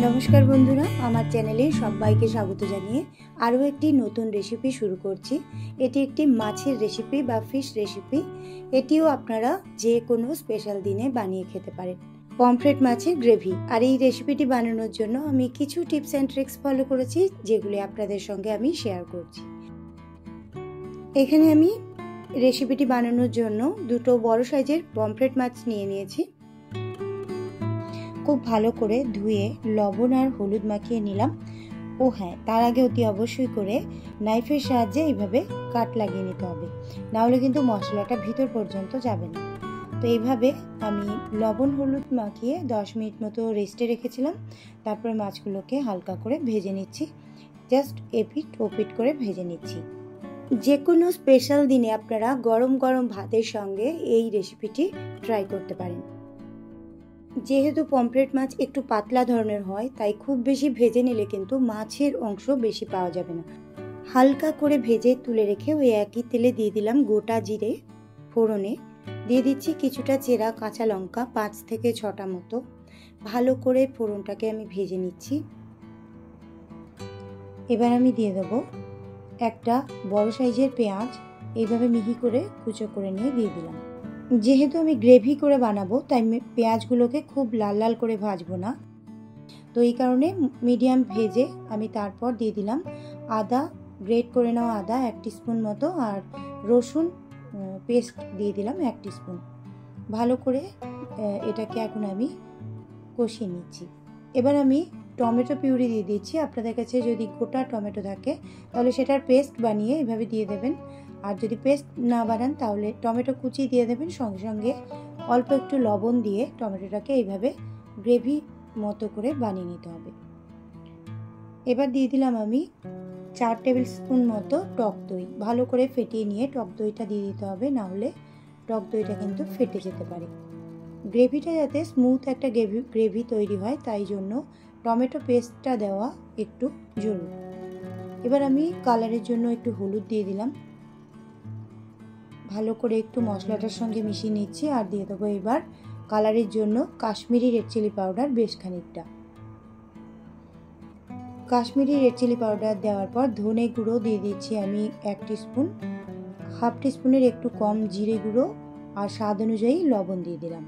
নমস্কার বন্ধুরা, আমার চ্যানেলে সবাইকে স্বাগত জানিয়ে আরও একটি নতুন রেসিপি শুরু করছি। এটি একটি মাছের রেসিপি বা ফিশ রেসিপি। এটিও আপনারা যে কোনো স্পেশাল দিনে বানিয়ে খেতে পারেন। পমফ্রেট মাছের গ্রেভি। আর এই রেসিপিটি বানানোর জন্য আমি কিছু টিপস অ্যান্ড ট্রিক্স ফলো করেছি, যেগুলি আপনাদের সঙ্গে আমি শেয়ার করছি। এখানে আমি রেসিপিটি বানানোর জন্য দুটো বড় সাইজের পমফ্রেট মাছ নিয়ে নিয়েছি। খুব ভালো করে ধুয়ে লবণ আর হলুদ মাখিয়ে নিলাম। ও হ্যাঁ, তার আগে অতি অবশ্যই করে নাইফের সাহায্যে এইভাবে কাট লাগিয়ে নিতে হবে, নাহলে কিন্তু মশলাটা ভিতর পর্যন্ত যাবে না। তো এইভাবে আমি লবণ হলুদ মাখিয়ে 10 মিনিট মতো রেস্টে রেখেছিলাম। তারপরে মাছগুলোকে হালকা করে ভেজে নিচ্ছি, জাস্ট এপিট ওপিট করে ভেজে নিচ্ছি। যে কোনো স্পেশাল দিনে আপনারা গরম গরম ভাতের সঙ্গে এই রেসিপিটি ট্রাই করতে পারেন। যেহেতু পমফ্রেট মাছ একটু পাতলা ধরনের হয়, তাই খুব বেশি ভেজে নিলে কিন্তু মাছের অংশ বেশি পাওয়া যাবে না। হালকা করে ভেজে তুলে রেখে ওই একই তেলে দিয়ে দিলাম গোটা জিরে ফোড়নে, দিয়ে দিচ্ছি কিছুটা চেরা কাঁচা লঙ্কা 5 থেকে 6টা মতো। ভালো করে ফোড়নটাকে আমি ভেজে নিচ্ছি। এবার আমি দিয়ে দেবো একটা বড় সাইজের পেঁয়াজ, এইভাবে মিহি করে কুচো করে নিয়ে দিয়ে দিলাম। যেহেতু আমি গ্রেভি করে বানাবো, তাই পেঁয়াজগুলোকে খুব লাল লাল করে ভাজবো না, তো এই কারণে মিডিয়াম ভেজে আমি তারপর দিয়ে দিলাম আদা, গ্রেট করে নেওয়া আদা 1 টিস্পুন মতো, আর রসুন পেস্ট দিয়ে দিলাম 1 টিস্পুন। ভালো করে এটাকে এখন আমি কষিয়ে নিচ্ছি। এবার আমি টমেটো পিউরি দিয়ে দিচ্ছি। আপনাদের কাছে যদি গোটা টমেটো থাকে তাহলে সেটার পেস্ট বানিয়ে এভাবে দিয়ে দেবেন, আর যদি পেস্ট না বানান তাহলে টমেটো কুচি দিয়ে দেবেন। সঙ্গে সঙ্গে অল্প একটু লবণ দিয়ে টমেটোটাকে এইভাবে গ্রেভি মতো করে বানিয়ে নিতে হবে। এবার দিয়ে দিলাম আমি 4 টেবিল স্পুন মতো টক দই। ভালো করে ফেটিয়ে নিয়ে টক দইটা দিয়ে দিতে হবে, না হলে টক দইটা কিন্তু ফেটে যেতে পারে। গ্রেভিটা যাতে স্মুথ একটা গ্রেভি তৈরি হয়, তাই জন্য টমেটো পেস্টটা দেওয়া একটু জরুরি। এবার আমি কালারের জন্য একটু হলুদ দিয়ে দিলাম। ভালো করে একটু মশলাটার সঙ্গে মিশিয়ে নিচ্ছি, আর দিয়ে দেবো এবার কালারের জন্য কাশ্মীরি রেড চিলি পাউডার বেশ খানিকটা। কাশ্মীরি রেড চিলি পাউডার দেওয়ার পর ধনে গুঁড়ো দিয়ে দিচ্ছি আমি 1 টিস্পুন, হাফ টিস্পুনের একটু কম জিরে গুঁড়ো, আর স্বাদ অনুযায়ী লবণ দিয়ে দিলাম।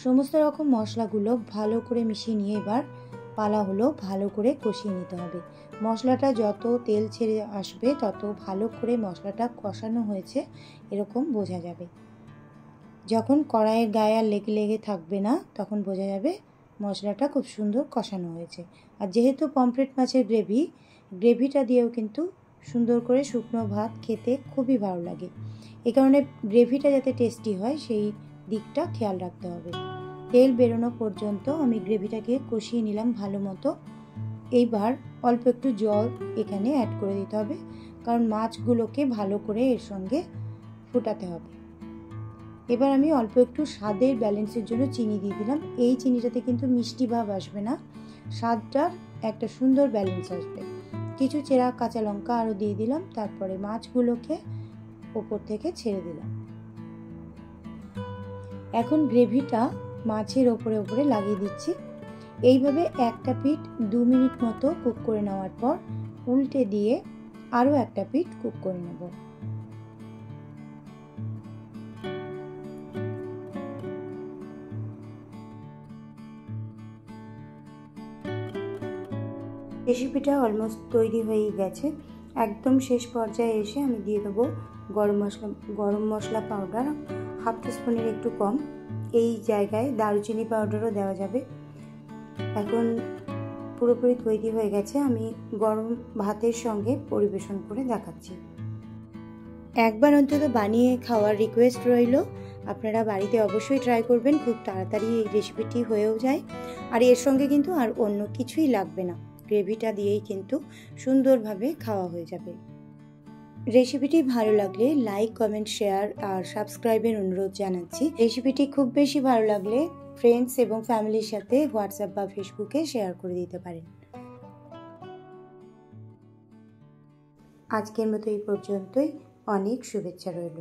সমস্ত রকম মশলাগুলো ভালো করে মিশিয়ে নিয়ে এবার পালা হলো ভালো করে কষিয়ে নিতে হবে। মশলাটা যত তেল ছেড়ে আসবে তত ভালো করে মশলাটা কষানো হয়েছে এরকম বোঝা যাবে। যখন কড়াইয়ের গায়ে আর লেগে লেগে থাকবে না, তখন বোঝা যাবে মশলাটা খুব সুন্দর কষানো হয়েছে। আর যেহেতু পমফ্রেট মাছের গ্রেভিটা দিয়েও কিন্তু সুন্দর করে শুকনো ভাত খেতে খুবই ভালো লাগে। এই কারণে গ্রেভিটা যাতে টেস্টি হয় সেই দিকটা খেয়াল রাখতে হবে। তেল বেরোনো পর্যন্ত আমি গ্রেভিটাকে কষিয়ে নিলাম ভালো মতো। এইবার অল্প একটু জল এখানে অ্যাড করে দিতে হবে, কারণ মাছগুলোকে ভালো করে এর সঙ্গে ফুটাতে হবে। এবার আমি অল্প একটু স্বাদের ব্যালেন্সের জন্য চিনি দিয়ে দিলাম। এই চিনিটাতে কিন্তু মিষ্টি ভাব আসবে না, স্বাদটার একটা সুন্দর ব্যালেন্স আসবে। কিছু চেরা কাঁচা লঙ্কা আরও দিয়ে দিলাম। তারপরে মাছগুলোকে ওপর থেকে ছেড়ে দিলাম। এখন গ্রেভিটা মাছের ওপরে ওপরে লাগিয়ে দিচ্ছি। এইভাবে একটা পিঠ 2 মিনিট মতো কুক করে নেওয়ার পর উল্টে দিয়ে আরও একটা পিঠ কুক করে নেব। রেসিপিটা অলমোস্ট তৈরি হয়ে গেছে। একদম শেষ পর্যায়ে এসে আমি দিয়ে দেবো গরম মশলা পাউডার 1/2 টিস্পুনের একটু কম। এই জায়গায় দারুচিনি পাউডারও দেওয়া যাবে। এখন পুরোপুরি তৈরি হয়ে গেছে। আমি গরম ভাতের সঙ্গে পরিবেশন করে দেখাচ্ছি। একবার অন্তত বানিয়ে খাওয়ার রিকোয়েস্ট রইল। আপনারা বাড়িতে অবশ্যই ট্রাই করবেন, খুব তাড়াতাড়ি এই রেসিপিটি হয়েও যায়। আর এর সঙ্গে কিন্তু আর অন্য কিছুই লাগবে না, গ্রেভিটা দিয়েই কিন্তু সুন্দরভাবে খাওয়া হয়ে যাবে। রেসিপিটি ভালো লাগলে লাইক, কমেন্ট, শেয়ার আর সাবস্ক্রাইবের অনুরোধ জানাচ্ছি। রেসিপিটি খুব বেশি ভালো লাগলে ফ্রেন্ডস এবং ফ্যামিলির সাথে হোয়াটসঅ্যাপ বা ফেসবুকে শেয়ার করে দিতে পারেন। আজকের মতো এই পর্যন্তই। অনেক শুভেচ্ছা রইল।